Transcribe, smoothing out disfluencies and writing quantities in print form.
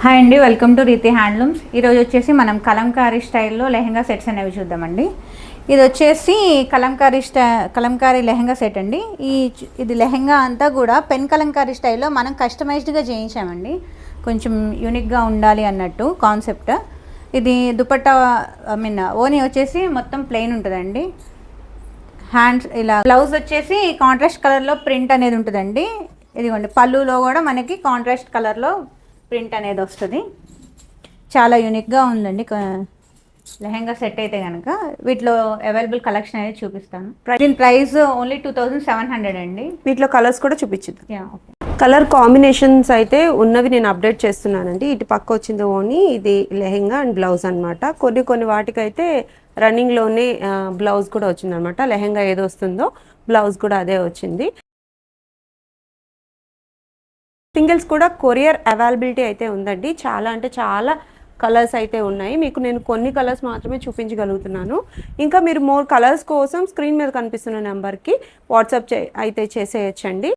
Hi అండి, welcome to రీతి handlooms. ఈరోజు వచ్చేసి మనం కలంకారీ స్టైల్లో లెహంగా సెట్స్ అనేవి చూద్దామండి. ఇది వచ్చేసి కలంకారీ లెహంగా సెట్ అండి. ఇది లెహంగా అంతా కూడా పెన్ కలంకారీ స్టైల్లో మనం కస్టమైజ్డ్గా చేయించామండి. కొంచెం యూనిక్గా ఉండాలి అన్నట్టు కాన్సెప్ట్. ఇది దుపట్టా ఓని వచ్చేసి మొత్తం ప్లెయిన్ ఉంటుందండి. హ్యాండ్స్ ఇలా, బ్లౌజ్ వచ్చేసి కాంట్రాస్ట్ కలర్లో ప్రింట్ అనేది ఉంటుందండి. ఇదిగోండి, పళ్ళులో కూడా మనకి కాంట్రాస్ట్ కలర్లో ప్రింట్ అనేది వస్తుంది. చాలా యూనిక్గా ఉందండి లెహంగా సెట్. అయితే కనుక వీటిలో అవైలబుల్ కలెక్షన్ అనేది చూపిస్తాను. దీని ప్రైస్ ఓన్లీ 2700 అండి. వీటిలో కలర్స్ కూడా చూపించుద్దాం. ఓకే, కలర్ కాంబినేషన్స్ అయితే ఉన్నవి నేను అప్డేట్ చేస్తున్నానండి. ఇటు పక్క వచ్చింది ఓని, ఇది లెహంగా అండ్ బ్లౌజ్ అనమాట. కొన్ని వాటికైతే రన్నింగ్లోనే బ్లౌజ్ కూడా వచ్చింది అనమాట. లెహంగా ఏదో వస్తుందో బ్లౌజ్ కూడా అదే వచ్చింది. సింగిల్స్ కూడా కొరియర్ అవైలబిలిటీ అయితే ఉందండి. చాలా అంటే చాలా కలర్స్ అయితే ఉన్నాయి. మీకు నేను కొన్ని కలర్స్ మాత్రమే చూపించగలుగుతున్నాను. ఇంకా మీరు మోర్ కలర్స్ కోసం స్క్రీన్ మీద కనిపిస్తున్న నెంబర్కి వాట్సాప్ అయితే చేసేయచ్చండి.